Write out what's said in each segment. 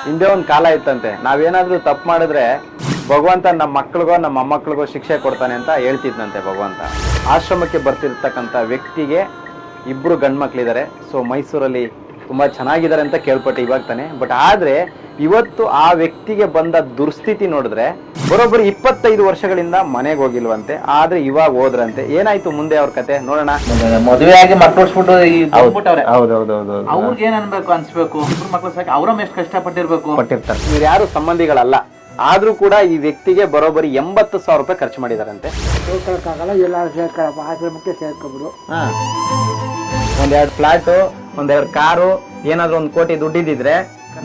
ಹಿಂದೆ ಒಂದು ಕಾಲ ಇತ್ತಂತೆ, ನಾವೇನಾದ್ರೂ ತಪ್ಪು ಮಾಡಿದ್ರೆ ಭಗವಂತ ನಮ್ಮ ಮಕ್ಕಳಿಗೋ ನಮ್ಮ ಮೊಮ್ಮಕ್ಕಳಿಗೋ ಶಿಕ್ಷೆ ಕೊಡ್ತಾನೆ ಅಂತ ಹೇಳ್ತಿದ್ನಂತೆ ಭಗವಂತ. ಆಶ್ರಮಕ್ಕೆ ಬರ್ತಿರ್ತಕ್ಕಂಥ ವ್ಯಕ್ತಿಗೆ ಇಬ್ರು ಗಂಡ್ಮಕ್ಳಿದ್ದಾರೆ. ಸೊ ಮೈಸೂರಲ್ಲಿ ತುಂಬಾ ಚೆನ್ನಾಗಿದ್ದಾರೆ ಅಂತ ಕೇಳ್ಪಟ್ಟೆ ಇವಾಗ ತಾನೆ. ಬಟ್ ಆದ್ರೆ ಇವತ್ತು ಆ ವ್ಯಕ್ತಿಗೆ ಬಂದ ದುರ್ಸ್ಥಿತಿ ನೋಡಿದ್ರೆ ಬರೋಬ್ಬರಿ 25 ವರ್ಷಗಳಿಂದ ಮನೆಗೆ ಹೋಗಿಲ್ವಂತೆ, ಆದ್ರೆ ಇವಾಗ ಹೋದ್ರಂತೆ. ಏನಾಯ್ತು ಮುಂದೆ ಅವ್ರ ಕತೆ ನೋಡೋಣ. ಮದುವೆ ಆಗಿ ಮಕ್ಳು ಹೊಡ್ಸ್ಬಿಟ್ಟು ಹೌದೌದೌದು, ಅವ್ರಿಗೆ ಏನ್ ಅನ್ಬೇಕು ಅನ್ಸ್ಬೇಕು, ಮಕ್ಳು ಸಾಕಿ ಅವ್ರಮ್ಮ ಎಷ್ಟು ಕಷ್ಟಪಟ್ಟಿರ್ಬೇಕು. ಪಟ್ಟಿರ್ತಾರೆ. ಇವ್ರು ಯಾರು ಸಂಬಂಧಿಗಳಲ್ಲ, ಆದ್ರೂ ಕೂಡ ಈ ವ್ಯಕ್ತಿಗೆ ಬರೋಬ್ಬರಿ 80,000 ರೂಪಾಯಿ ಖರ್ಚು ಮಾಡಿದಾರಂತೆ. ಎಲ್ಲರೂ ಸೇರ್ಕೊಳಪ್ಪ, ಆಶ್ರಮಕ್ಕೆ ಸೇರ್ಕೊಬಿಡು. ಒಂದೆರಡು ಫ್ಲಾಟು, ಒಂದೆರಡು ಕಾರು, ಏನಾದ್ರು 1 ಕೋಟಿ ದುಡ್ಡಿದ್ರೆ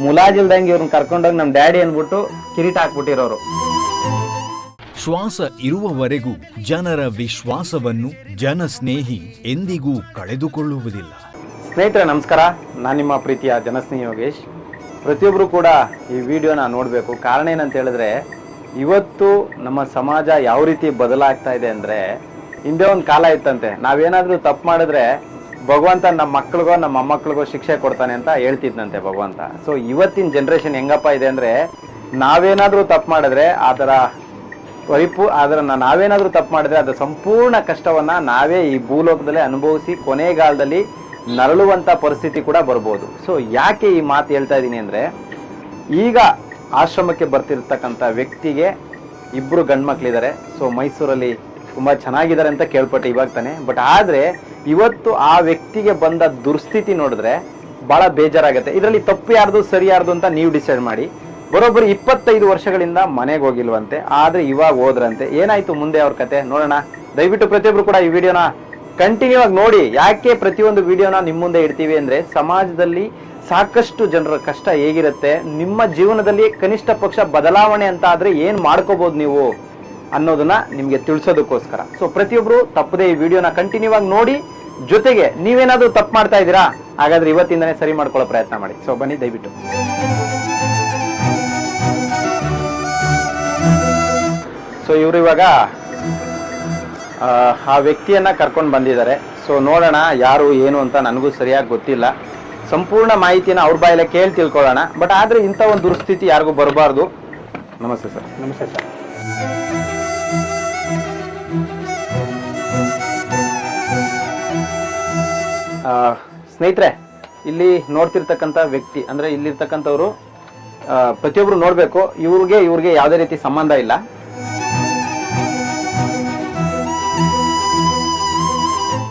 ಮುಲಾಜಿಲ್ದಂಗೆ ಇವ್ರನ್ನ ಕರ್ಕೊಂಡೋಗಿ ನಮ್ ಡ್ಯಾಡಿ ಅನ್ಬಿಟ್ಟು ಕಿರೀಟ ಹಾಕ್ಬಿಟ್ಟಿರೋರು. ಶ್ವಾಸ ಇರುವವರೆಗೂ ಜನರ ವಿಶ್ವಾಸವನ್ನು ಜನಸ್ನೇಹಿ ಎಂದಿಗೂ ಕಳೆದುಕೊಳ್ಳುವುದಿಲ್ಲ. ಸ್ನೇಹಿತರೆ ನಮಸ್ಕಾರ, ನಾನು ನಿಮ್ಮ ಪ್ರೀತಿಯ ಜನಸ್ನೇಹಿ ಯೋಗೇಶ್. ಪ್ರತಿಯೊಬ್ರು ಕೂಡ ಈ ವಿಡಿಯೋನ ನೋಡ್ಬೇಕು. ಕಾರಣ ಏನಂತ ಹೇಳಿದ್ರೆ, ಇವತ್ತು ನಮ್ಮ ಸಮಾಜ ಯಾವ ರೀತಿ ಬದಲಾಗ್ತಾ ಇದೆ ಅಂದ್ರೆ, ಹಿಂದೆ ಒಂದು ಕಾಲ ಇತ್ತಂತೆ, ನಾವೇನಾದ್ರೂ ತಪ್ಪು ಮಾಡಿದ್ರೆ ಭಗವಂತ ನಮ್ಮ ಮಕ್ಕಳಿಗೋ ನಮ್ಮ ಮೊಮ್ಮಕ್ಕಳಿಗೋ ಶಿಕ್ಷೆ ಕೊಡ್ತಾನೆ ಅಂತ ಹೇಳ್ತಿದ್ನಂತೆ ಭಗವಂತ. ಸೊ ಇವತ್ತಿನ ಜನರೇಷನ್ ಹೆಂಗಪ್ಪ ಇದೆ ಅಂದ್ರೆ, ನಾವೇನಾದ್ರೂ ತಪ್ಪು ಮಾಡಿದ್ರೆ ನಾವೇನಾದ್ರೂ ತಪ್ಪು ಮಾಡಿದ್ರೆ ಅದರ ಸಂಪೂರ್ಣ ಕಷ್ಟವನ್ನ ನಾವೇ ಈ ಭೂಲೋಕದಲ್ಲಿ ಅನುಭವಿಸಿ ಕೊನೆಗಾಲದಲ್ಲಿ ನರಳುವಂತ ಪರಿಸ್ಥಿತಿ ಕೂಡ ಬರ್ಬೋದು. ಸೊ ಯಾಕೆ ಈ ಮಾತು ಹೇಳ್ತಾ ಇದ್ದೀನಿ ಅಂದ್ರೆ, ಈಗ ಆಶ್ರಮಕ್ಕೆ ಬರ್ತಿರ್ತಕ್ಕಂಥ ವ್ಯಕ್ತಿಗೆ ಇಬ್ರು ಗಂಡ್ಮಕ್ಳಿದ್ದಾರೆ. ಸೊ ಮೈಸೂರಲ್ಲಿ ತುಂಬಾ ಚೆನ್ನಾಗಿದ್ದಾರೆ ಅಂತ ಕೇಳ್ಪಟ್ಟೆ ಇವಾಗ ತಾನೆ. ಬಟ್ ಆದ್ರೆ ಇವತ್ತು ಆ ವ್ಯಕ್ತಿಗೆ ಬಂದ ದುರ್ಸ್ಥಿತಿ ನೋಡಿದ್ರೆ ಬಹಳ ಬೇಜಾರಾಗತ್ತೆ. ಇದರಲ್ಲಿ ತಪ್ಪು ಯಾರ್ದು ಸರಿ ಯಾರ್ದು ಅಂತ ನೀವು ಡಿಸೈಡ್ ಮಾಡಿ. ಬರೋಬ್ಬರಿ 25 ವರ್ಷಗಳಿಂದ ಮನೆಗೆ ಹೋಗಿಲ್ವಂತೆ, ಆದ್ರೆ ಇವಾಗ ಹೋದ್ರಂತೆ. ಏನಾಯ್ತು ಮುಂದೆ ಅವ್ರ ಕತೆ ನೋಡೋಣ. ದಯವಿಟ್ಟು ಪ್ರತಿಯೊಬ್ರು ಕೂಡ ಈ ವಿಡಿಯೋನ ಕಂಟಿನ್ಯೂ ಆಗಿ ನೋಡಿ. ಯಾಕೆ ಪ್ರತಿಯೊಂದು ವಿಡಿಯೋನ ನಿಮ್ಮ ಮುಂದೆ ಇಡ್ತೀವಿ ಅಂದ್ರೆ, ಸಮಾಜದಲ್ಲಿ ಸಾಕಷ್ಟು ಜನರ ಕಷ್ಟ ಹೇಗಿರುತ್ತೆ, ನಿಮ್ಮ ಜೀವನದಲ್ಲಿ ಕನಿಷ್ಠ ಪಕ್ಷ ಬದಲಾವಣೆ ಅಂತ ಆದ್ರೆ ಏನ್ ಮಾಡ್ಕೋಬಹುದು ನೀವು ಅನ್ನೋದನ್ನ ನಿಮ್ಗೆ ತಿಳಿಸೋದಕ್ಕೋಸ್ಕರ. ಸೊ ಪ್ರತಿಯೊಬ್ರು ತಪ್ಪದೆ ಈ ವಿಡಿಯೋನ ಕಂಟಿನ್ಯೂ ಆಗಿ ನೋಡಿ. ಜೊತೆಗೆ ನೀವೇನಾದ್ರೂ ತಪ್ಪು ಮಾಡ್ತಾ ಇದ್ದೀರಾ, ಹಾಗಾದ್ರೆ ಇವತ್ತಿಂದನೇ ಸರಿ ಮಾಡ್ಕೊಳ್ಳೋ ಪ್ರಯತ್ನ ಮಾಡಿ. ಸೊ ಬನ್ನಿ ದಯವಿಟ್ಟು. ಸೊ ಇವರು ಇವಾಗ ಆ ವ್ಯಕ್ತಿಯನ್ನ ಕರ್ಕೊಂಡು ಬಂದಿದ್ದಾರೆ. ಸೊ ನೋಡೋಣ ಯಾರು ಏನು ಅಂತ, ನನಗೂ ಸರಿಯಾಗಿ ಗೊತ್ತಿಲ್ಲ. ಸಂಪೂರ್ಣ ಮಾಹಿತಿನ ಅವ್ರ ಬಾಯಲ್ಲೇ ಕೇಳಿ ತಿಳ್ಕೊಳ್ಳೋಣ. ಬಟ್ ಆದ್ರೆ ಇಂಥ ಒಂದು ದುರ್ಸ್ಥಿತಿ ಯಾರಿಗೂ ಬರಬಾರ್ದು. ನಮಸ್ತೆ ಸರ್. ನಮಸ್ತೆ ಸರ್. ಸ್ನೇಹಿತರೆ, ಇಲ್ಲಿ ನೋಡ್ತಿರ್ತಕ್ಕಂಥ ವ್ಯಕ್ತಿ ಅಂದ್ರೆ ಇಲ್ಲಿರ್ತಕ್ಕಂಥವ್ರು ಪ್ರತಿಯೊಬ್ರು ನೋಡ್ಬೇಕು. ಇವ್ರಿಗೆ ಯಾವುದೇ ರೀತಿ ಸಂಬಂಧ ಇಲ್ಲ.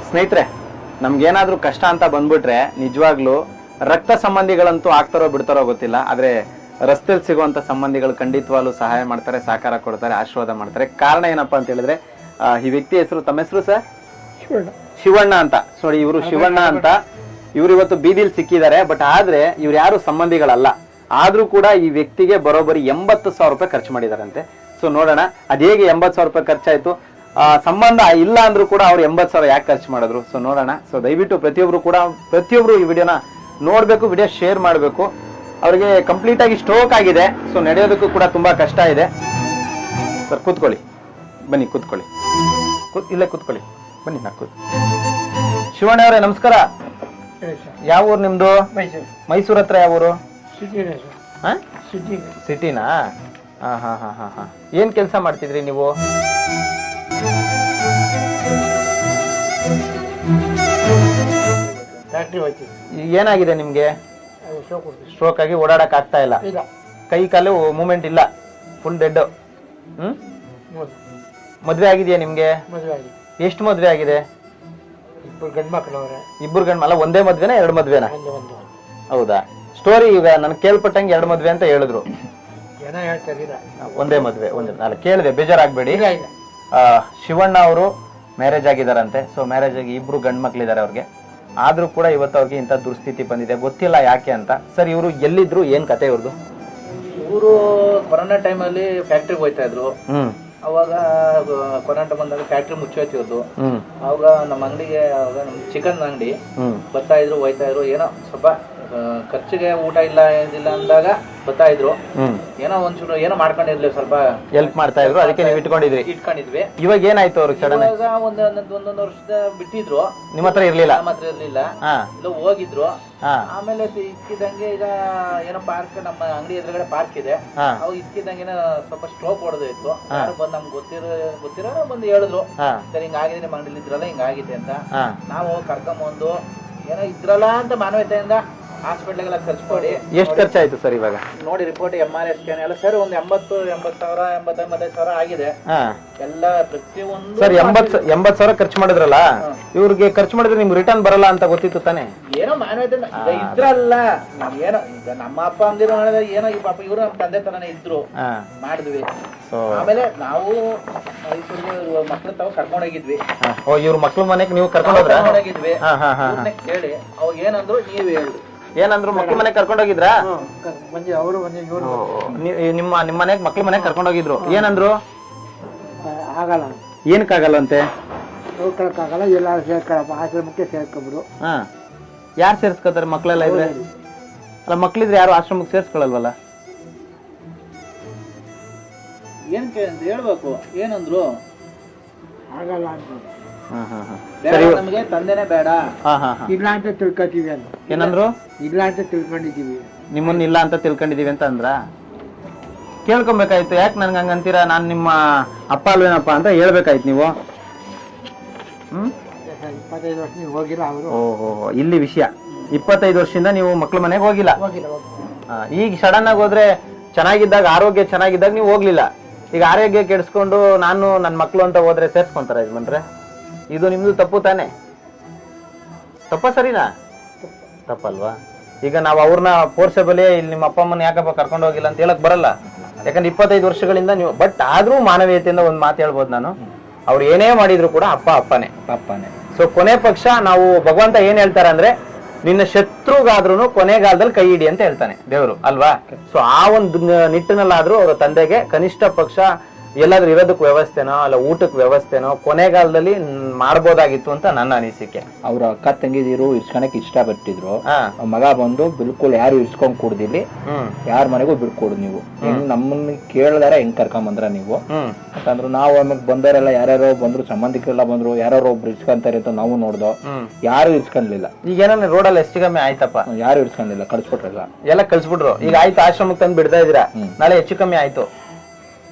ಸ್ನೇಹಿತರೆ, ನಮ್ಗೇನಾದ್ರೂ ಕಷ್ಟ ಅಂತ ಬಂದ್ಬಿಟ್ರೆ ನಿಜವಾಗ್ಲೂ ರಕ್ತ ಸಂಬಂಧಿಗಳಂತೂ ಆಗ್ತಾರೋ ಬಿಡ್ತಾರೋ ಗೊತ್ತಿಲ್ಲ, ಆದ್ರೆ ರಸ್ತೆಯಲ್ಲಿ ಸಿಗುವಂತ ಸಂಬಂಧಿಗಳು ಖಂಡಿತವಾಗ್ಲೂ ಸಹಾಯ ಮಾಡ್ತಾರೆ, ಸಹಕಾರ ಕೊಡ್ತಾರೆ, ಆಶೀರ್ವಾದ ಮಾಡ್ತಾರೆ. ಕಾರಣ ಏನಪ್ಪಾ ಅಂತ ಹೇಳಿದ್ರೆ, ಈ ವ್ಯಕ್ತಿ ಹೆಸರು, ತಮ್ಮ ಹೆಸರು ಸರ್? ಶಿವಣ್ಣ ಅಂತ. ನೋಡಿ ಇವರು ಶಿವಣ್ಣ ಅಂತ. ಇವ್ರು ಇವತ್ತು ಬೀದಿಲ್ ಸಿಕ್ಕಿದ್ದಾರೆ. ಬಟ್ ಆದ್ರೆ ಇವ್ರು ಯಾರು ಸಂಬಂಧಿಗಳಲ್ಲ, ಆದ್ರೂ ಕೂಡ ಈ ವ್ಯಕ್ತಿಗೆ ಬರೋಬ್ಬರಿ 80,000 ರೂಪಾಯಿ ಖರ್ಚು ಮಾಡಿದಾರಂತೆ. ಸೊ ನೋಡೋಣ ಅದ್ ಹೇಗೆ 80,000 ರೂಪಾಯಿ ಖರ್ಚಾಯ್ತು. ಸಂಬಂಧ ಇಲ್ಲ ಅಂದ್ರೂ ಕೂಡ ಅವ್ರು 80,000 ಯಾಕೆ ಖರ್ಚು ಮಾಡಿದ್ರು. ಸೊ ನೋಡೋಣ. ಸೊ ದಯವಿಟ್ಟು ಪ್ರತಿಯೊಬ್ರು ಈ ವಿಡಿಯೋನ ನೋಡ್ಬೇಕು, ವಿಡಿಯೋ ಶೇರ್ ಮಾಡ್ಬೇಕು. ಅವ್ರಿಗೆ ಕಂಪ್ಲೀಟ್ ಆಗಿ ಸ್ಟ್ರೋಕ್ ಆಗಿದೆ. ಸೊ ನಡೆಯೋದಕ್ಕೂ ಕೂಡ ತುಂಬಾ ಕಷ್ಟ ಇದೆ. ಸರ್ ಕೂತ್ಕೊಳ್ಳಿ, ಬನ್ನಿ ಕೂತ್ಕೊಳ್ಳಿ. ಇಲ್ಲೇ ಕೂತ್ಕೊಳ್ಳಿ, ಬನ್ನಿ ನಾ ಶಿವಣ್ಣ ಅವರೇ ನಮಸ್ಕಾರ. ಯಾವ ಊರು ನಿಮ್ದು? ಮೈಸೂರ್ ಹತ್ರ ಯಾವ ಊರು? ಸಿಟಿನಾ? ಹಾ. ಏನ್ ಕೆಲಸ ಮಾಡ್ತಿದ್ರಿ ನೀವು? ಏನಾಗಿದೆ ನಿಮ್ಗೆ? ಸ್ಟ್ರೋಕ್ ಆಗಿ ಓಡಾಡಕ್ ಆಗ್ತಾ ಇಲ್ಲ, ಕೈ ಕಾಲು ಮೂವ್ಮೆಂಟ್ ಇಲ್ಲ, ಫುಲ್ ಡೆಡ್. ಮದ್ವೆ ಆಗಿದೆಯಾ ನಿಮ್ಗೆ? ಎಷ್ಟು ಮದ್ವೆ ಆಗಿದೆ? ಇಬ್ಬರು ಗಂಡ್ ಅಲ್ಲ, ಒಂದೇ ಮದ್ವೆನಾ 2 ಮದ್ವೆನಾ? ಹೌದಾ? ಸ್ಟೋರಿ ಈಗ ನನ್ ಕೇಳ್ಪಟ್ಟಂಗೆ 2 ಮದ್ವೆ ಅಂತ ಹೇಳಿದ್ರು. ಒಂದೇ ಮದ್ವೆ ಅಲ್ಲ, ಕೇಳಿದೆ, ಬೇಜಾರಾಗ್ಬೇಡಿ. ಶಿವಣ್ಣ ಅವರು ಮ್ಯಾರೇಜ್ ಆಗಿದಾರಂತೆ. ಸೊ ಮ್ಯಾರೇಜ್ ಆಗಿ 2 ಗಂಡ್ಮಕ್ಳಿದ್ದಾರೆ ಅವ್ರಿಗೆ. ಆದ್ರೂ ಕೂಡ ಇವತ್ತು ಅವ್ರಿಗೆ ಇಂಥ ದುರ್ಸ್ಥಿತಿ ಬಂದಿದೆ, ಗೊತ್ತಿಲ್ಲ ಯಾಕೆ ಅಂತ. ಸರ್ ಇವರು ಎಲ್ಲಿದ್ರು, ಏನ್ ಕತೆ ಇವ್ರದ್ದು? ಇವರು ಕೊರೋನಾ ಟೈಮಲ್ಲಿ ಫ್ಯಾಕ್ಟ್ರಿಗೆ ಹೋಯ್ತಾ ಇದ್ರು. ಅವಾಗ ಕೊರೋನಾ ಬಂದಾಗ ಫ್ಯಾಕ್ಟ್ರಿ ಮುಚ್ಚೋಯ್ತು ಇವ್ರದ್ದು. ಅವಾಗ ನಮ್ಮ ಅಂಗಡಿಗೆ, ಅವಾಗ ನಮ್ ಚಿಕನ್ ಅಂಗಡಿ ಬರ್ತಾ ಇದ್ರು, ಹೋಯ್ತಾ ಇದ್ರು. ಏನೋ ಸ್ವಲ್ಪ ಖರ್ಚಿಗೆ ಊಟ ಇಲ್ಲ ಏನಿಲ್ಲ ಅಂದಾಗ ಬರ್ತಾ ಇದ್ರು. ಏನೋ ಒಂಚೂರು ಏನೋ ಮಾಡ್ಕೊಂಡಿರ್ಲಿ, ಸ್ವಲ್ಪ ಹೆಲ್ಪ್ ಮಾಡ್ತಾ ಇದ್ರು, ಅದಕ್ಕೆ ನೀವು ಇಟ್ಕೊಂಡಿದ್ವಿ. ಇವಾಗ ಏನಾಯ್ತು ಅವ್ರಿಗೆ ಸಡನ್? ಇವಾಗ ಒಂದೊಂದು ವರ್ಷದ ಬಿಟ್ಟಿದ್ರು, ನಿಮ್ಮ ಹತ್ರ ಇರ್ಲಿಲ್ಲ, ನಮ್ಮ ಹತ್ರ ಇರ್ಲಿಲ್ಲ, ಇಲ್ಲ ಹೋಗಿದ್ರು. ಆಮೇಲೆ ಇದ್ಕಿದಂಗೆ ಈಗ ಏನೋ ಪಾರ್ಕ್, ನಮ್ಮ ಅಂಗಡಿ ಎದುರುಗಡೆ ಪಾರ್ಕ್ ಇದೆ, ಅವು ಇದ್ಕಿದಂಗೆ ಸ್ವಲ್ಪ ಸ್ಟ್ರೋಕ್ ಹೊಡೆದಿತ್ತು. ಯಾರು ಬಂದು ನಮ್ಗೆ ಗೊತ್ತಿರೋ ಬಂದು ಹೇಳಿದ್ರು, ಸರಿ ಹಿಂಗಾಗಿದೆ ನಿಮ್ಮ ಅಂಗಡಿಲಿ ಇದ್ರಲ್ಲ ಹಿಂಗಾಗಿದೆ ಅಂತ. ನಾವು ಕರ್ಕೊಂಬಂದು ಏನೋ ಇದ್ರಲ್ಲ ಅಂತ ಮಾನವೀಯತೆಯಿಂದ ಹಾಸ್ಪಿಟ್ಲಿಗೆಲ್ಲ ಖರ್ಚು ಮಾಡಿ. ಎಷ್ಟು ಖರ್ಚಾಯ್ತು ಸರ್ ಇವಾಗ ನೋಡಿ ರಿಪೋರ್ಟ್, MRI ಸ್ಕ್ಯಾನ್ ಎಲ್ಲ ಸರ್ ಒಂದು 80,000 85,000 ಆಗಿದೆ ಎಲ್ಲ ಪ್ರತಿಯೊಂದು. ಸರ್ 80,000 ಖರ್ಚು ಮಾಡಿದ್ರಲ್ಲ, ಇವ್ರಿಗೆ ಖರ್ಚು ಮಾಡಿದ್ರೆ ನಿಮ್ಗೆ ರಿಟರ್ನ್ ಬರಲ್ಲ ಅಂತ ಗೊತ್ತಿತ್ತು ತಾನೆ? ಏನೋ ಮಾನವೀಯತೆ ಇದ್ರಲ್ಲ, ಏನೋ ಈಗ ನಮ್ಮ ಅಪ್ಪ ಅಂದಿರೋ ಏನೋ ಈ ಪಾಪ ಇವರು ನಮ್ಮ ತಂದೆ ತರನೇ ಇದ್ರು, ಮಾಡಿದ್ವಿ. ಆಮೇಲೆ ನಾವು ಮೈಸೂರಿಗೆ ಮಕ್ಳು ತಾವು ಕರ್ಕೊಂಡೋಗಿದ್ವಿ. ಇವ್ರ ಮಕ್ಳು ಮನೆಗೆ ನೀವು ಕರ್ಕೊಂಡೋಗಿದ್ವಿ. ಕೇಳಿ ಅವಾಗ ಏನಂದ್ರು ನೀವ್ ಹೇಳಿ. ಏನಂದ್ರು? ಮಕ್ಳು ಮನೆಗೆ ಕರ್ಕೊಂಡೋಗಿದ್ರಾ? ಅವರು ನಿಮ್ಮ ಮನೆಗೆ ಮಕ್ಳು ಮನೆಗೆ ಕರ್ಕೊಂಡೋಗಿದ್ರು. ಏನಂದ್ರು? ಆಗಲ್ಲ, ಏನಕ್ಕಾಗಲ್ಲ ಅಂತೆ? ನೋಡ್ಕೊಳಕ್ಕಾಗಲ್ಲ, ಎಲ್ಲಾರು ಸೇರ್ಕೊಳಪ್ಪ, ಆಶ್ರಮಕ್ಕೆ ಸೇರ್ಕೊಬಿಡು. ಯಾರು ಸೇರ್ಸ್ಕೊತಾರೆ? ಮಕ್ಳೆಲ್ಲ ಇದ್ರೆ ಅಲ್ಲ, ಮಕ್ಳಿದ್ರೆ ಯಾರು ಆಶ್ರಮಕ್ಕೆ ಸೇರ್ಸ್ಕೊಳಲ್ವಲ್ಲ? ಏನಕ್ಕೆ ಅಂತ ಹೇಳ್ಬೇಕು. ಏನಂದ್ರು? ಆಗಲ್ಲ ಅಂತ. ನಮಗೆ ತಂದೆನೆ ಬೇಡ, ಇಲ್ಲ ಅಂತ ತಿಳ್ಕೊತೀವಿ ಅಂತ. ಏನಂದ್ರು? ಇಲ್ಲ ಅಂತ ತಿಳ್ಕೊಂಡಿದೀವಿ, ನಿಮ್ಮನ್ನ ಇಲ್ಲ ಅಂತ ತಿಳ್ಕೊಂಡಿದೀವಿ ಅಂತ ಅಂದ್ರ? ಕೇಳ್ಕೊಬೇಕಾಯ್ತು, ಯಾಕೆ ನನ್ಗೆ ಹಂಗಂತೀರಾ? ನಾನ್ ನಿಮ್ಮ ಅಪ್ಪ ಅಲ್ವೇನಪ್ಪ ಅಂತ ಹೇಳ್ಬೇಕಾಯ್ತು ನೀವು. 25 ವರ್ಷ ನೀವು ಹೋಗಿಲ್ಲ ಅವರು. ಓಹೋ, ಇಲ್ಲಿ ವಿಷಯ 25 ವರ್ಷದಿಂದ ನೀವು ಮಕ್ಳ ಮನೆಗೆ ಹೋಗಿಲ್ಲ. ಈಗ ಸಡನ್ ಆಗಿ ಹೋದ್ರೆ, ಚೆನ್ನಾಗಿದ್ದಾಗ, ಆರೋಗ್ಯ ಚೆನ್ನಾಗಿದ್ದಾಗ ನೀವು ಹೋಗ್ಲಿಲ್ಲ. ಈಗ ಆರೋಗ್ಯ ಕೆಡಿಸ್ಕೊಂಡು ನಾನು ನನ್ನ ಮಕ್ಳು ಅಂತ ಹೋದ್ರೆ ಸೇರ್ಸ್ಕೊಂತಾರ ಯಜಮಾನ್ರೆ? ಇದು ನಿಮ್ದು ತಪ್ಪು ತಾನೆ? ತಪ್ಪ ಸರಿನಾ? ತಪ್ಪಲ್ವಾ? ಈಗ ನಾವು ಅವ್ರನ್ನ ಫೋರ್ಸಬಲಿ ಇಲ್ಲಿ ನಿಮ್ಮ ಅಪ್ಪ ಅಮ್ಮನ ಯಾಕಪ್ಪ ಕರ್ಕೊಂಡು ಹೋಗಿಲ್ಲ ಅಂತ ಹೇಳಕ್ ಬರಲ್ಲ. ಯಾಕಂದ್ರೆ 25 ವರ್ಷಗಳಿಂದ ನೀವು, ಬಟ್ ಆದ್ರೂ ಮಾನವೀಯತೆಯಿಂದ ಒಂದ್ ಮಾತು ಹೇಳ್ಬೋದು ನಾನು, ಅವ್ರು ಏನೇ ಮಾಡಿದ್ರು ಕೂಡ ಅಪ್ಪ ಅಪ್ಪನೇ. ಸೊ ಕೊನೆ ಪಕ್ಷ ನಾವು, ಭಗವಂತ ಏನ್ ಹೇಳ್ತಾರೆ ಅಂದ್ರೆ, ನಿನ್ನ ಶತ್ರುಗಾದ್ರೂ ಕೊನೆಗಾಲದಲ್ಲಿ ಕೈ ಹಿಡಿ ಅಂತ ಹೇಳ್ತಾನೆ ದೇವರು ಅಲ್ವಾ? ಸೊ ಆ ಒಂದು ನಿಟ್ಟಿನಲ್ಲಾದ್ರೂ ಅವರ ತಂದೆಗೆ ಕನಿಷ್ಠ ಪಕ್ಷ ಎಲ್ಲಾದ್ರೂ ಇರೋದಕ್ಕೆ ವ್ಯವಸ್ಥೆನೋ ಅಲ್ಲ ಊಟಕ್ಕೆ ವ್ಯವಸ್ಥೆನೋ ಕೊನೆಗಾಲದಲ್ಲಿ ಮಾಡ್ಬೋದಾಗಿತ್ತು ಅಂತ ನನ್ನ ಅನಿಸಿಕೆ. ಅವ್ರ ಅಕ್ಕ ತಂಗಿದಿರು ಇರ್ಸ್ಕೊಳಕ್ ಇಷ್ಟಪಟ್ಟಿದ್ರು. ಮಗ ಬಂದು ಬಿಲ್ಕುಲ್ ಯಾರು ಇರ್ಸ್ಕೊಂಡ್ ಕೂಡ್ದಿಲ್ಲಿ, ಯಾರ ಮನೆಗೂ ಬಿಡ್ಕೊಡು ನೀವು. ನಮ್ಮನ್ನ ಕೇಳ್ದಾರ ಹೆಂಗ್ ಕರ್ಕೊಂಡ್ ಬಂದ್ರ ನೀವು? ಯಾಕಂದ್ರೆ ನಾವು ಆಮೇಲೆ ಬಂದವರೆಲ್ಲ ಯಾರ್ಯಾರೋ ಬಂದ್ರು, ಸಂಬಂಧಿಕರೆಲ್ಲ ಬಂದ್ರು, ಯಾರು ಒಬ್ರು ಇರ್ಸ್ಕೊಂತಾರೆ ಅಂತ ನಾವು ನೋಡ್ದೋ, ಯಾರು ಇರ್ಸ್ಕೊಂಡ್ಲಿಲ್ಲ. ಈಗ ಏನೋ ರೋಡಲ್ಲಿ ಎಷ್ಟು ಕಮ್ಮಿ ಆಯ್ತಪ್ಪ, ಯಾರು ಇರ್ಸ್ಕೊಂಡಿಲ್ಲ, ಕಳ್ಸ್ಬಿಟ್ರಲ್ಲ, ಎಲ್ಲ ಕಳ್ಸ್ಬಿಟ್ರು. ಈಗ ಆಯ್ತು, ಆಶ್ರಮಕ್ಕೆ ತಂದು ಬಿಡ್ತಾ ಇದೀರಾ, ನಾಳೆ ಹೆಚ್ಚು ಕಮ್ಮಿ ಆಯ್ತು,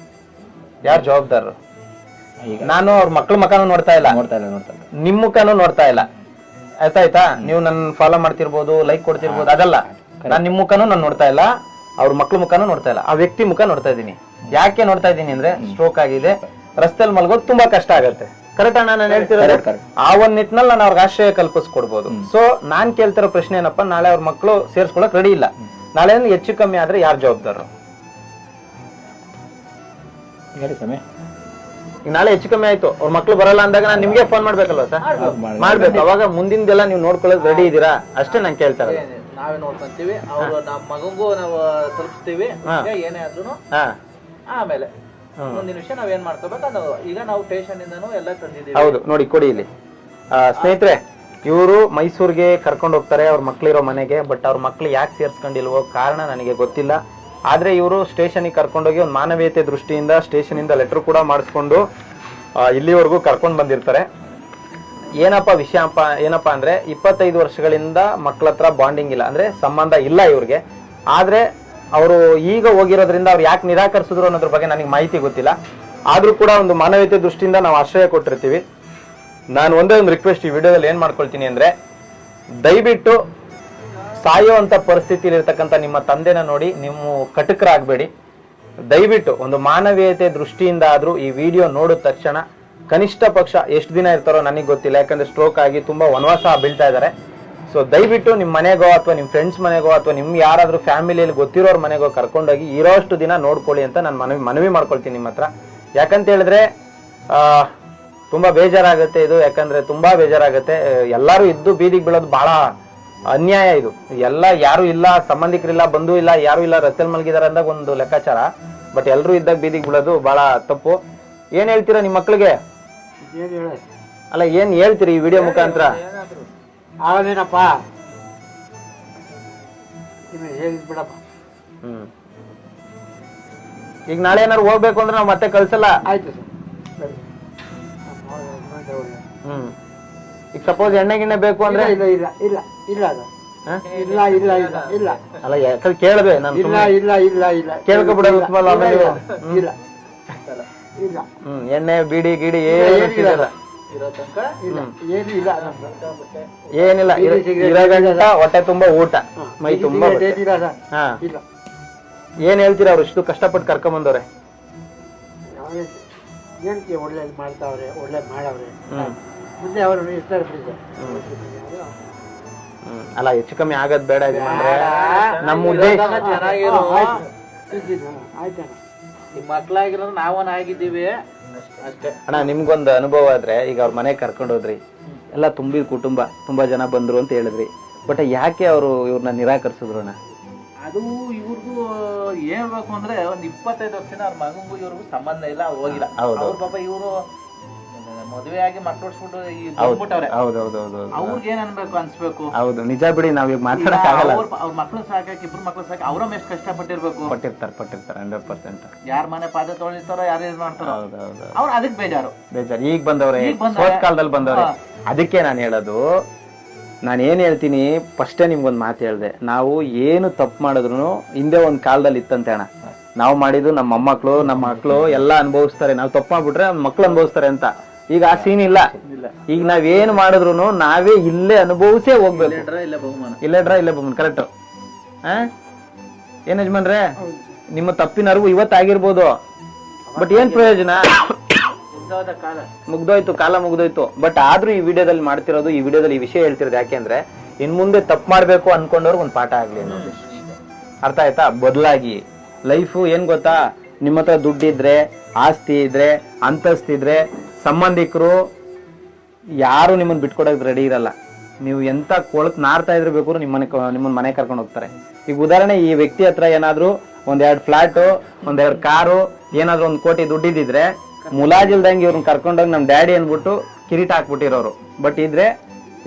ಯಾರು ಜವಾಬ್ದಾರರು? ನಾನು ಅವ್ರ ಮಕ್ಳ ಮುಖನೂ ನೋಡ್ತಾ ಇಲ್ಲ, ನಿಮ್ ಮುಖನೂ ನೋಡ್ತಾ ಇಲ್ಲ. ಆಯ್ತಾಯ್ತಾ? ನೀವು ನನ್ನ ಫಾಲೋ ಮಾಡ್ತಿರ್ಬೋದು, ಲೈಕ್ ಕೊಡ್ತಿರ್ಬೋದು, ಅದಲ್ಲ. ನಾನ್ ನಿಮ್ ಮುಖನೂ ನಾನು ನೋಡ್ತಾ ಇಲ್ಲ, ಅವ್ರ ಮಕ್ಳ ಮುಖನೂ ನೋಡ್ತಾ ಇಲ್ಲ, ಆ ವ್ಯಕ್ತಿ ಮುಖ ನೋಡ್ತಾ ಇದ್ದೀನಿ. ಯಾಕೆ ನೋಡ್ತಾ ಇದ್ದೀನಿ ಅಂದ್ರೆ, ಸ್ಟ್ರೋಕ್ ಆಗಿದೆ, ರಸ್ತೆಯಲ್ಲಿ ಮಲ್ಗೋದು ತುಂಬಾ ಕಷ್ಟ ಆಗತ್ತೆ. ಕರೆಕ್ಟ್ ಅಣ್ಣ ನಾನು ಹೇಳ್ತಿರೋದು? ಆ ಒಂದ್ ನಿಟ್ಟಿನಲ್ಲಿ ನಾನು ಅವ್ರಿಗೆ ಆಶ್ರಯ ಕಲ್ಪಿಸ್ಕೊಡ್ಬೋದು. ಸೊ ನಾನ್ ಕೇಳ್ತಿರೋ ಪ್ರಶ್ನೆ ಏನಪ್ಪಾ, ನಾಳೆ ಅವ್ರ ಮಕ್ಳು ಸೇರ್ಸ್ಕೊಳಕ್ ರೆಡಿ ಇಲ್ಲ, ನಾಳೆ ಹೆಚ್ಚು ಕಮ್ಮಿ ಆದ್ರೆ ಯಾರು ಜವಾಬ್ದಾರರು? ಈಗ ನಾಳೆ ಹೆಚ್ಚು ಕಮ್ಮಿ ಆಯ್ತು, ಅವ್ರ ಮಕ್ಳು ಬರಲ್ಲ ಅಂದಾಗ ನಾನು ನಿಮ್ಗೆ ಫೋನ್ ಮಾಡ್ಬೇಕಲ್ವಾ ಸರ್? ಮಾಡ್ಬೇಕು. ಅವಾಗ ಮುಂದಿಂದೆಲ್ಲ ನೀವು ನೋಡ್ಕೊಳ್ಳೋದು ರೆಡಿ ಇದೀರಾ ಅಷ್ಟೇ ನಾನು ಕೇಳ್ತಾ ಇರೋದು. ನಾವೇ ನೋಡ್ಕೊಂತೀವಿ, ಅವ್ರು ನಮ್ಮ ಮಗಂಗೂ ನಾವು ತಲುಪಿಸ್ತೀವಿ, ಏನೇ ಆದ್ರೂ. ಆಮೇಲೆ ಮುಂದಿನ ವಿಷಯ ನಾವೇನ್ ಮಾಡ್ಕೋಬೇಕು ಅದು. ಈಗ ನಾವು ಸ್ಟೇಷನ್ ಇಂದನೂ ಎಲ್ಲ ತಂದಿದ್ದೀವಿ. ಹೌದು, ನೋಡಿ ಕೊಡಿ ಇಲ್ಲಿ. ಸ್ನೇಹಿತರೆ, ಇವರು ಮೈಸೂರಿಗೆ ಕರ್ಕೊಂಡು ಹೋಗ್ತಾರೆ ಅವ್ರ ಮಕ್ಳಿರೋ ಮನೆಗೆ. ಬಟ್ ಅವ್ರ ಮಕ್ಳು ಯಾಕೆ ಸೇರ್ಸ್ಕೊಂಡಿಲ್ವೋ ಕಾರಣ ನನಗೆ ಗೊತ್ತಿಲ್ಲ. ಆದ್ರೆ ಇವರು ಸ್ಟೇಷನ್ಗೆ ಕರ್ಕೊಂಡೋಗಿ ಒಂದು ಮಾನವೀಯತೆ ದೃಷ್ಟಿಯಿಂದ ಸ್ಟೇಷನ್ ಇಂದ ಲೆಟರ್ ಕೂಡ ಮಾಡಿಸ್ಕೊಂಡು ಇಲ್ಲಿವರೆಗೂ ಕರ್ಕೊಂಡು ಬಂದಿರ್ತಾರೆ. ಏನಪ್ಪ ಅಂದ್ರೆ 25 ವರ್ಷಗಳಿಂದ ಮಕ್ಳ ಹತ್ರ ಬಾಂಡಿಂಗ್ ಇಲ್ಲ, ಅಂದ್ರೆ ಸಂಬಂಧ ಇಲ್ಲ ಇವ್ರಿಗೆ. ಆದ್ರೆ ಅವರು ಈಗ ಹೋಗಿರೋದ್ರಿಂದ ಅವ್ರು ಯಾಕೆ ನಿರಾಕರಿಸಿದ್ರು ಅನ್ನೋದ್ರ ಬಗ್ಗೆ ನನಗೆ ಮಾಹಿತಿ ಗೊತ್ತಿಲ್ಲ. ಆದ್ರೂ ಕೂಡ ಒಂದು ಮಾನವೀಯತೆ ದೃಷ್ಟಿಯಿಂದ ನಾವು ಆಶ್ರಯ ಕೊಟ್ಟಿರ್ತೀವಿ. ನಾನು ಒಂದೇ ಒಂದು ರಿಕ್ವೆಸ್ಟ್ ಈ ವಿಡಿಯೋದಲ್ಲಿ ಏನ್ ಮಾಡ್ಕೊಳ್ತೀನಿ ಅಂದ್ರೆ, ದಯವಿಟ್ಟು ಸಾಯುವಂತ ಪರಿಸ್ಥಿತಿಯಲ್ಲಿ ಇರ್ತಕ್ಕಂಥ ನಿಮ್ಮ ತಂದೆನ ನೋಡಿ ನೀವು ಕಟಕರಾಗಬೇಡಿ. ದಯವಿಟ್ಟು ಒಂದು ಮಾನವೀಯತೆ ದೃಷ್ಟಿಯಿಂದ ಆದ್ರೂ ಈ ವಿಡಿಯೋ ನೋಡಿದ ತಕ್ಷಣ, ಕನಿಷ್ಠ ಪಕ್ಷ ಎಷ್ಟು ದಿನ ಇರ್ತಾರೋ ನನಗೆ ಗೊತ್ತಿಲ್ಲ, ಯಾಕಂದ್ರೆ ಸ್ಟ್ರೋಕ್ ಆಗಿ ತುಂಬಾ ವನವಾಸ ಬೀಳ್ತಾ ಇದ್ದಾರೆ. ಸೊ ದಯವಿಟ್ಟು ನಿಮ್ಮ ಮನೆಗೋ ಅಥವಾ ನಿಮ್ಮ ಫ್ರೆಂಡ್ಸ್ ಮನೆಗೋ ಅಥವಾ ನಿಮ್ಗೆ ಯಾರಾದ್ರೂ ಫ್ಯಾಮಿಲಿಯಲ್ಲಿ ಗೊತ್ತಿರೋರ್ ಮನೆಗೋ ಕರ್ಕೊಂಡೋಗಿ ಇರೋಷ್ಟು ದಿನ ನೋಡ್ಕೊಳ್ಳಿ ಅಂತ ನಾನು ಮನವಿ ಮಾಡ್ಕೊಳ್ತೀನಿ ನಿಮ್ಮ ಹತ್ರ. ಯಾಕಂತ ಹೇಳಿದ್ರೆ ತುಂಬಾ ಬೇಜಾರಾಗುತ್ತೆ ಇದು. ಯಾಕಂದ್ರೆ ತುಂಬಾ ಬೇಜಾರಾಗುತ್ತೆ. ಎಲ್ಲರೂ ಇದ್ದು ಬೀದಿಗೆ ಬೀಳೋದು ಬಹಳ ಅನ್ಯಾಯ ಇದು. ಎಲ್ಲ ಯಾರು ಇಲ್ಲ, ಸಂಬಂಧಿಕರಿಲ್ಲ, ಬಂಧು ಇಲ್ಲ, ಯಾರು ಇಲ್ಲ, ರಸ್ತೆಯಲ್ಲಿ ಮಲಗಿದಾರೆ ಅಂದಾಗ ಒಂದು ಲೆಕ್ಕಾಚಾರ. ಬಟ್ ಎಲ್ಲರೂ ಇದ್ದಾಗ ಬೀದಿಗೆ ಬೀಳೋದು ಬಹಳ ತಪ್ಪು. ಏನ್ ಹೇಳ್ತೀರಾ ನಿಮ್ಮ ಮಕ್ಳಿಗೆ? ಅಲ್ಲ, ಏನ್ ಹೇಳ್ತೀರಿ ಈ ವಿಡಿಯೋ ಮುಖಾಂತರ? ಆಗದೇನಪ್ಪ, ನಿಮಗೆ ಹೇಳಿದ್ ಬಿಡಪ್ಪ. ಈಗ ನಾಳೆ ಏನಾದ್ರು ಹೋಗ್ಬೇಕು ಅಂದ್ರೆ ನಾವು ಮತ್ತೆ ಕಳ್ಸಲ್ಲ. ಆಯ್ತು ಸರ್, ಸರಿ. ಈಗ ಸಪೋಸ್ ಎಣ್ಣೆ ಗಿಣ್ಣೆ ಬೇಕು ಅಂದ್ರೆ ಇಲ್ಲ ಇಲ್ಲ ಇಲ್ಲ ಇಲ್ಲ ಅದು ಇಲ್ಲ ಇಲ್ಲ ಇಲ್ಲ ಇಲ್ಲ ಅಲ್ಲ ಯಾಕಂದ್ರೆ ಕೇಳ್ದೆ ನಾನು ಇಲ್ಲ ಇಲ್ಲ ಇಲ್ಲ ಇಲ್ಲ ಕೇಳ್ಕೊಬಿಡೋದು ಆಮೇಲೆ ಇಲ್ಲ ಇಲ್ಲ ಎಣ್ಣೆ ಬೀಡಿ ಗಿಡಿ ಏನು ಸಿಗಲ್ಲ. ಇರೋ ತನಕ ಇಲ್ಲ ಏನು ಇಲ್ಲ ನಮ್ದು. ಏನಿಲ್ಲ, ಇರೋ ಗಂಟ ಹೊಟ್ಟೆ ತುಂಬಾ ಊಟ, ಮೈ ತುಂಬಾ ಬಟ್ಟೆ. ಏನಿಲ್ಲ ಸರ್. ಹಾ, ಇಲ್ಲ ಏನ್ ಹೇಳ್ತೀರಾ ಅವ್ರು ಇಷ್ಟು ಕಷ್ಟಪಟ್ಟು ಕರ್ಕೊಂಡ್ ಬಂದವ್ರೆ? ಏನಕ್ಕೆ ಒಳ್ಳೇದು ಮಾಡ್ತಾವ್ರೆ, ಒಳ್ಳೇದು ಮಾಡವ್ರೆ, ಮುಂದೆ ಅವರು ಇರ್ತಾರೆ ಬಿಡಿ ಸರ್. ಅಲ್ಲ ಹೆಚ್ಚು ಕಮ್ಮಿ ಆಗದ್ ಬೇಡ ಯಜಮಾನ್ರೆ, ನಮ್ಮ ಉದ್ದೇಶ. ಚೆನ್ನಾಗಿರೋ ಆಯ್ತಣ್ಣ. ಈ ಮಕ್ಳಾಗಿರೋದು ನಾವನ್ ಆಗಿದ್ದೀವಿ ಅಷ್ಟೇ. ಅಣ್ಣ ನಿಮ್ಗೊಂದು ಅನುಭವ ಆದ್ರೆ, ಈಗ ಅವ್ರ ಮನೆಗೆ ಕರ್ಕೊಂಡು ಹೋದ್ರಿ, ಎಲ್ಲ ತುಂಬಿದ ಕುಟುಂಬ, ತುಂಬಾ ಜನ ಬಂದ್ರು ಅಂತ ಹೇಳಿದ್ರಿ, ಬಟ್ ಯಾಕೆ ಅವರು ಇವ್ರನ್ನ ನಿರಾಕರಿಸಿದ್ರು ಅಣ್ಣ? ಅದು ಇವ್ರಿಗೂ ಹೇಳ್ಬೇಕು ಅಂದ್ರೆ ಒಂದ್ 25 ವರ್ಷದಿಂದ ಅವ್ರ ಮಗಂಗೂ ಇವ್ರಿಗೂ ಸಂಬಂಧ ಇಲ್ಲ, ಅವ್ರು ಹೋಗಿಲ್ಲ. ಅವ್ರ ಪಾಪ ಇವ್ರು ಮದುವೆ ಆಗಿ ಮಕ್ಳು ಹೊಡ್ಸ್ಬಿಟ್ಟು ಬಂದ್ಬಿಟ್ಟವ್ರೆ. ಅವ್ರಿಗೆ ಏನ್ ಅನ್ಬೇಕು ಅನ್ಸ್ಬೇಕು. ಹೌದು, ನಿಜ ಬಿಡಿ, ನಾವ್ ಈಗ ಮಾತಾಡಕ್ ಆಗಲ್ಲ. ಅವ್ರ ಮಕ್ಳು ಸಾಕಕ್ಕೆ, ಇಬ್ರು ಮಕ್ಳು ಸಾಕಿ ಅವ್ರ ಎಷ್ಟು ಕಷ್ಟಪಟ್ಟಿರ್ಬೇಕು. ಪಟ್ಟಿರ್ತಾರೆ 100%. ಯಾರ ಮನೆ ಪಾದ ತೊಳಿತಾರೋ, ಯಾರು ಏನ್ ಮಾಡ್ತಾರೋ ಅವ್ರು ಅದಕ್ಕೆ ಬೇಜಾರು. ಈಗ ಬಂದವ್ರೆ, ಸೋತ್ ಕಾಲದಲ್ಲಿ ಬಂದವ್ರೆ. ಅದಕ್ಕೆ ನಾನು ಹೇಳೋದು, ನಾನು ಏನ್ ಹೇಳ್ತೀನಿ, ಫಸ್ಟೇ ನಿಮ್ಗೊಂದು ಮಾತು ಹೇಳ್ದೆ, ನಾವು ಏನು ತಪ್ಪು ಮಾಡಿದ್ರು ಹಿಂದೆ ಒಂದ್ ಕಾಲದಲ್ಲಿ ಇತ್ತಂತೆ ಅಣ್ಣ, ನಾವು ಮಾಡಿದ್ದು ನಮ್ಮ ಮೊಮ್ಮಕ್ಳು ನಮ್ಮ ಮಕ್ಳು ಎಲ್ಲ ಅನುಭವಿಸ್ತಾರೆ, ನಾವು ತಪ್ಪು ಮಾಡ್ಬಿಟ್ರೆ ಮಕ್ಳು ಅನುಭವಿಸ್ತಾರೆ ಅಂತ. ಈಗ ಆ ಸೀನ್ ಇಲ್ಲ. ಈಗ ನಾವೇನು ಮಾಡಿದ್ರು ನಾವೇ ಇಲ್ಲೇ ಅನುಭವಿಸೇ ಹೋಗ್ಬೇಕು. ಇಲ್ಲೇ ಬಹುಮಾನ ಕರೆಕ್ಟ್. ಏನ್ ಯಜಮಾನ್ರೆ, ನಿಮ್ಮ ತಪ್ಪಿನ ಅರಿವು ಇವತ್ತಾಗಿರ್ಬೋದು, ಬಟ್ ಏನ್ ಪ್ರಯೋಜನ? ಮುಗ್ದೋಯ್ತು, ಕಾಲ ಮುಗ್ದೋಯ್ತು. ಬಟ್ ಆದ್ರೂ ಈ ವಿಡಿಯೋದಲ್ಲಿ ಮಾಡ್ತಿರೋದು, ಈ ವಿಡಿಯೋದಲ್ಲಿ ಈ ವಿಷಯ ಹೇಳ್ತಿರೋದು ಯಾಕೆಂದ್ರೆ, ಇನ್ ಮುಂದೆ ತಪ್ಪು ಮಾಡ್ಬೇಕು ಅನ್ಕೊಂಡವ್ರಿಗೆ ಒಂದು ಪಾಠ ಆಗ್ಲಿ ಅನ್ನೋದು. ಅರ್ಥ ಆಯ್ತಾ? ಬದಲಾಗಿ ಲೈಫು ಏನ್ ಗೊತ್ತಾ, ನಿಮ್ಮ ಹತ್ರ ದುಡ್ಡಿದ್ರೆ, ಆಸ್ತಿ ಇದ್ರೆ, ಅಂತಸ್ತಿದ್ರೆ, ಸಂಬಂಧಿಕರು ಯಾರು ನಿಮ್ಮನ್ನ ಬಿಟ್ಕೊಡಕ್ ರೆಡಿ ಇರಲ್ಲ. ನೀವು ಎಂತ ಕೊಳತ್ ನಾರ್ತಾ ಇದ್ರೆ ಬೇಕಾದ್ರೂ ನಿಮ್ಮನ್ನ ಮನೆ ಕರ್ಕೊಂಡು ಹೋಗ್ತಾರೆ. ಈಗ ಉದಾಹರಣೆ, ಈ ವ್ಯಕ್ತಿ ಹತ್ರ ಏನಾದ್ರು 1-2 ಫ್ಲಾಟು, 1-2 ಕಾರು, ಏನಾದ್ರು 1 ಕೋಟಿ ದುಡ್ಡಿದ್ರೆ ಮುಲಾಜಿಲ್ದಂಗೆ ಇವ್ರನ್ನ ಕರ್ಕೊಂಡೋಗಿ ನಮ್ ಡ್ಯಾಡಿ ಅನ್ಬಿಟ್ಟು ಕಿರೀಟ ಹಾಕ್ಬಿಟ್ಟಿರೋರು. ಬಟ್ ಇದ್ರೆ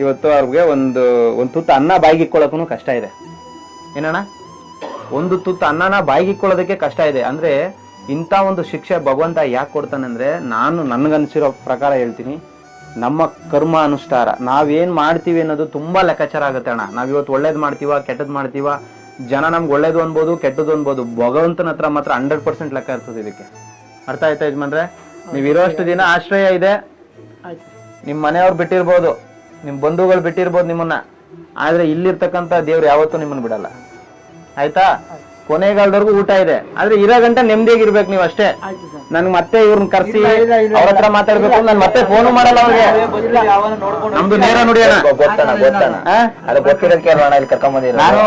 ಇವತ್ತು ಅವ್ರಿಗೆ ಒಂದು ತುತ್ತು ಅನ್ನ ಬಾಯಿಗಿಕ್ಕೊಳ್ಳೋಕು ಕಷ್ಟ ಇದೆ. ಏನಣ್ಣ, ಒಂದು ತುತ್ತು ಅನ್ನನ ಬಾಯಿಗಿಕ್ಕೊಳ್ಳೋದಕ್ಕೆ ಕಷ್ಟ ಇದೆ. ಅಂದ್ರೆ ಇಂಥ ಒಂದು ಶಿಕ್ಷೆ ಭಗವಂತ ಯಾಕೆ ಕೊಡ್ತಾನೆ ಅಂದ್ರೆ, ನಾನು ನನ್ಗನ್ಸಿರೋ ಪ್ರಕಾರ ಹೇಳ್ತೀನಿ, ನಮ್ಮ ಕರ್ಮ ಅನುಷ್ಠಾರ, ನಾವೇನ್ ಮಾಡ್ತೀವಿ ಅನ್ನೋದು ತುಂಬಾ ಲೆಕ್ಕಾಚಾರ ಆಗುತ್ತೆ ಅಣ್ಣ. ನಾವಿವತ್ತು ಒಳ್ಳೇದ್ ಮಾಡ್ತೀವ, ಕೆಟ್ಟದ್ ಮಾಡ್ತೀವ, ಜನ ನಮ್ಗೆ ಒಳ್ಳೇದು ಅನ್ಬೋದು, ಕೆಟ್ಟದ್ದು ಅನ್ಬೋದು, ಭಗವಂತನ ಹತ್ರ ಮಾತ್ರ 100% ಲೆಕ್ಕ ಇರ್ತದೆ ಇದಕ್ಕೆ. ಅರ್ಥ ಆಯ್ತಾ ಯಜಮಾನ್ರೆ? ನೀವ್ ಇರೋಷ್ಟು ದಿನ ಆಶ್ರಯ ಇದೆ, ನಿಮ್ ಮನೆಯವ್ರು ಬಿಟ್ಟಿರ್ಬೋದು, ನಿಮ್ ಬಂಧುಗಳು ಬಿಟ್ಟಿರ್ಬೋದು ನಿಮ್ಮನ್ನ, ಆದ್ರೆ ಇಲ್ಲಿರ್ತಕ್ಕಂಥ ದೇವ್ರು ಯಾವತ್ತೂ ನಿಮ್ಮನ್ನ ಬಿಡಲ್ಲ. ಆಯ್ತಾ? ಕೊನೆಗಾಲದವರೆಗೂ ಊಟ ಇದೆ, ಆದ್ರೆ ಇರೋ ಗಂಟೆ ನೆಮ್ಮದಿಯಾಗಿರ್ಬೇಕು ನೀವು ಅಷ್ಟೇ. ನನ್ಗೆ ಮತ್ತೆ ಇವ್ರನ್ನ ಕರ್ಸಿ ಅವ್ರ ಹತ್ರ ಮಾತಾಡ್ಬೇಕು, ನಾನು ಮತ್ತೆ ಫೋನು ಮಾಡಲ್ಲ ಅವ್ರಿಗೆ. ನಮ್ದು ನೇರ ನುಡಿಯೋಣ, ಅದು ಗೊತ್ತಿರೋದಕ್ಕೆ ಇಲ್ಲಿ ಕರ್ಕೊಂಬಂದಿರ. ನಾನು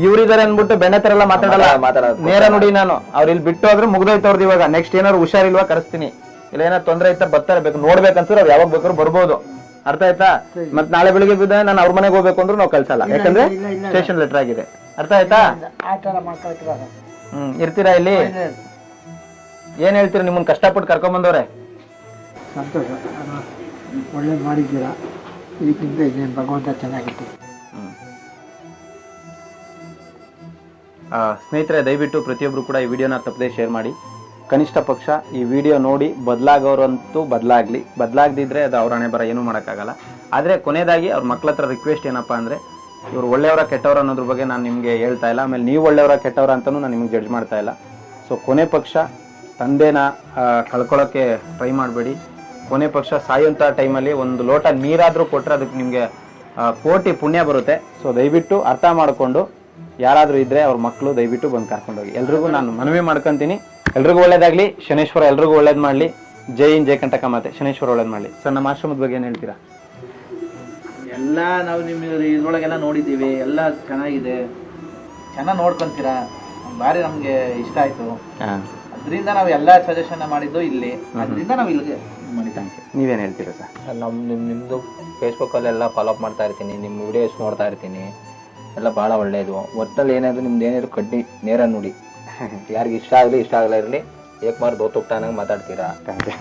ಇವ್ರಿದಾರೆ ಅನ್ಬಿಟ್ಟು ಬೆಣ್ಣೆ ತರ ಎಲ್ಲ ಮಾತಾಡಲ್ಲ, ನೇರ ನುಡಿ ನಾನು. ಅವ್ರು ಇಲ್ಲಿ ಬಿಟ್ಟು ಹೋದ್ರೆ ಮುಗ್ದೋಯ್ತವ್ರದ್ದು. ಇವಾಗ ನೆಕ್ಸ್ಟ್ ಏನಾದ್ರು ಹುಷಾರಿಲ್ವಾ ಕರೆಸ್ತೀನಿ, ಇಲ್ಲ ಏನಾದ್ರು ತೊಂದ್ರೆ ಐತಾ ಬರ್ತಾರೆ, ಬೇಕು ನೋಡ್ಬೇಕಂತ ಅವ್ರು ಯಾವಾಗ ಬೇಕಾದ್ರು ಬರ್ಬೋದು. ಅರ್ಥ ಆಯ್ತಾ? ಮತ್ ನಾಳೆ ಬೆಳಿಗ್ಗೆ ಬಿದ್ದ ನಾನು ಅವ್ರ ಮನೆಗೆ ಹೋಗ್ಬೇಕು ಅಂದ್ರೂ ನಾವು ಕಳ್ಸಲ್ಲ, ಯಾಕಂದ್ರೆ ಸ್ಟೇಷನ್ ಲೆಟರ್ ಆಗಿದೆ. ಅರ್ಥ ಆಯ್ತಾ? ಇರ್ತೀರಾ ಇಲ್ಲಿ? ಏನ್ ಹೇಳ್ತೀರಾ? ನಿಮ್ಮನ್ನ ಕಷ್ಟಪಟ್ಟು ಕರ್ಕೊಂಡ್ ಬಂದವ್ರೆ. ಸಂತೋಷ, ಒಳ್ಳೇದು ಮಾಡಿದ್ದೀರಾ. ಇದಕ್ಕಿಂತ ಇದೇನು ಭಗವಂತ ಚೆನ್ನಾಗಿತ್ತು. ಸ್ನೇಹಿತರೆ, ದಯವಿಟ್ಟು ಪ್ರತಿಯೊಬ್ರು ಕೂಡ ಈ ವಿಡಿಯೋನ ತಪ್ಪದೆ ಶೇರ್ ಮಾಡಿ. ಕನಿಷ್ಠ ಪಕ್ಷ ಈ ವಿಡಿಯೋ ನೋಡಿ ಬದಲಾಗೋರಂತೂ ಬದಲಾಗದಿದ್ರೆ ಅದು ಅವ್ರ ಹಣೆ ಬರ ಏನೂ ಮಾಡೋಕ್ಕಾಗಲ್ಲ. ಆದರೆ ಕೊನೆಯದಾಗಿ ಅವ್ರ ಮಕ್ಳ ಹತ್ರ ರಿಕ್ವೆಸ್ಟ್ ಏನಪ್ಪ ಅಂದರೆ, ಇವ್ರು ಒಳ್ಳೆಯವರ ಕೆಟ್ಟವರ ಅನ್ನೋದ್ರ ಬಗ್ಗೆ ನಾನು ನಿಮಗೆ ಹೇಳ್ತಾ ಇಲ್ಲ, ಆಮೇಲೆ ನೀವು ಒಳ್ಳೆಯವರ ಕೆಟ್ಟವರ ಅಂತಲೂ ನಾನು ನಿಮಗೆ ಜಡ್ಜ್ ಮಾಡ್ತಾ ಇಲ್ಲ. ಸೊ ಕೊನೆ ಪಕ್ಷ ತಂದೆನ ಕಳ್ಕೊಳ್ಳೋಕ್ಕೆ ಟ್ರೈ ಮಾಡಬೇಡಿ. ಕೊನೆ ಪಕ್ಷ ಸಾಯುವಂಥ ಟೈಮಲ್ಲಿ ಒಂದು ಲೋಟ ನೀರಾದರೂ ಕೊಟ್ಟರೆ ಅದಕ್ಕೆ ನಿಮಗೆ ಕೋಟಿ ಪುಣ್ಯ ಬರುತ್ತೆ. ಸೊ ದಯವಿಟ್ಟು ಅರ್ಥ ಮಾಡಿಕೊಂಡು ಯಾರಾದರೂ ಇದ್ದರೆ ಅವ್ರ ಮಕ್ಕಳು ದಯವಿಟ್ಟು ಬಂದು ಕರ್ಕೊಂಡೋಗಿ. ಎಲ್ರಿಗೂ ನಾನು ಮನವಿ ಮಾಡ್ಕೊತೀನಿ, ಎಲ್ರಿಗೂ ಒಳ್ಳೇದಾಗಲಿ, ಶನೇಶ್ವರ ಎಲ್ರಿಗೂ ಒಳ್ಳೇದು ಮಾಡಲಿ. ಜೈ ಹಿಂದ್, ಜೈ ಕಂಟಕ ಮಾತೆ, ಶನೇಶ್ವರ ಒಳ್ಳೇದು ಮಾಡಲಿ. ಸರ್, ನಮ್ಮ ಆಶ್ರಮದ ಬಗ್ಗೆ ಏನು ಹೇಳ್ತೀರಾ? ಎಲ್ಲ ನಾವು ನಿಮ್ಮ ಇದ್ರೊಳಗೆಲ್ಲ ನೋಡಿದ್ದೀವಿ, ಎಲ್ಲ ಚೆನ್ನಾಗಿದೆ, ಚೆನ್ನಾಗಿ ನೋಡ್ಕೊಂತೀರಾ, ಭಾರಿ ನಮಗೆ ಇಷ್ಟ ಆಯಿತು. ಅದರಿಂದ ನಾವು ಎಲ್ಲ ಸಜೆಷನ್ ಮಾಡಿದ್ದು ಇಲ್ಲಿ, ಅದರಿಂದ ನಾವು ಇಲ್ಲಿಗೆ ಮಾಡಿದ್ದೆ. ನೀವೇನು ಹೇಳ್ತೀರಾ ಸರ್? ನಿಮ್ಮದು ಫೇಸ್ಬುಕ್ಕಲ್ಲೆಲ್ಲ ಫಾಲೋಅಪ್ ಮಾಡ್ತಾ ಇರ್ತೀನಿ, ನಿಮ್ಮ ವಿಡಿಯೋಸ್ ನೋಡ್ತಾ ಇರ್ತೀನಿ, ಎಲ್ಲ ಭಾಳ ಒಳ್ಳೆಯದು. ಒಟ್ಟಲ್ಲಿ ಏನಾದರೂ ನಿಮ್ದು ಏನಾದ್ರು ಕಡ್ಡಿ ನೇರ ನುಡಿ, ಯಾರಿಗೆ ಇಷ್ಟ ಆಗಲಿ ಇಷ್ಟ ಆಗಲ್ಲ ಇರಲಿ, ಏಕ್ ಮಾರು ದೋತುಕ್ತಾನಂಗೆ ಮಾತಾಡ್ತೀರಾ.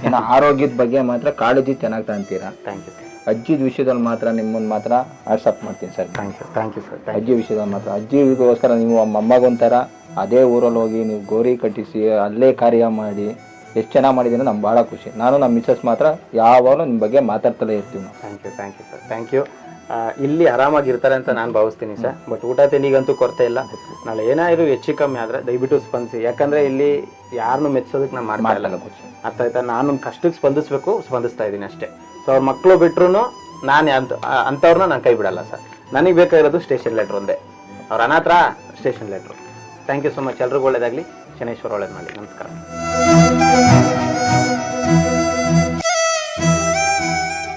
ಏನೋ ಆರೋಗ್ಯದ ಬಗ್ಗೆ ಮಾತ್ರ ಕಾಳಜಿ ಚೆನ್ನಾಗಿ ತಗೊಂತೀರಾ. Thank you sir. ಅಜ್ಜಿ ವಿಷಯದಲ್ಲಿ ಮಾತ್ರ ನಿಮ್ಮನ್ನು ಮಾತ್ರ ವಾಟ್ಸಪ್ ಮಾಡ್ತೀನಿ ಸರ್. Thank you sir. ಅಜ್ಜಿ ವಿಷಯದಲ್ಲಿ ಮಾತ್ರ ಅಜ್ಜಿಗೋಸ್ಕರ ನೀವು ಮೊಮ್ಮಗೊಂಥರ ಅದೇ ಊರಲ್ಲಿ ಹೋಗಿ ನೀವು ಗೋರಿ ಕಟ್ಟಿಸಿ ಅಲ್ಲೇ ಕಾರ್ಯ ಮಾಡಿ ಎಷ್ಟು ಚೆನ್ನಾಗಿ ಮಾಡಿದ್ದೀನಿ, ನಮ್ಗೆ ಭಾಳ ಖುಷಿ. ನಾನು ನಮ್ಮ ಮಿಸಸ್ ಮಾತ್ರ ಯಾವಾಗಲೂ ನಿಮ್ಮ ಬಗ್ಗೆ ಮಾತಾಡ್ತಲೇ ಇರ್ತೀವಿ ನಾವು. Thank you sir. Thank you. ಇಲ್ಲಿ ಆರಾಮಾಗಿರ್ತಾರೆ ಅಂತ ನಾನು ಭಾವಿಸ್ತೀನಿ ಸರ್. ಬಟ್ ಊಟ ತಿಂಡಿಗಂತೂ ಕೊರತೆ ಇಲ್ಲ. ನಾಳೆ ಏನಾದ್ರು ಹೆಚ್ಚು ಕಮ್ಮಿ ಆದರೆ ದಯವಿಟ್ಟು ಸ್ಪಂದಿಸಿ. ಯಾಕಂದರೆ ಇಲ್ಲಿ ಯಾರನ್ನು ಮೆಚ್ಚೋದಕ್ಕೆ ನಾನು ಮಾಡ್ತಾ ಇಲ್ಲ. ಅರ್ಥ ಆಯ್ತಾ? ನಾನು ಕಷ್ಟಕ್ಕೆ ಸ್ಪಂದಿಸ್ತಾ ಇದ್ದೀನಿ ಅಷ್ಟೇ. ಸೊ ಅವ್ರ ಮಕ್ಕಳು ಬಿಟ್ರು ನಾನು ಅಂಥವ್ರನ್ನ ನಾನು ಕೈ ಬಿಡಲ್ಲ ಸರ್. ನನಗೆ ಬೇಕಾಗಿರೋದು ಸ್ಟೇಷನ್ ಲೆಟ್ರ್ ಒಂದೇ. ಅವ್ರ ಅನಾಥ station letter. Thank you so much. ಎಲ್ರಿಗೂ ಒಳ್ಳೇದಾಗಲಿ. ಶನೇಶ್ವರ ಒಳ್ಳೇದು ಮಾಡಿ. ನಮಸ್ಕಾರ.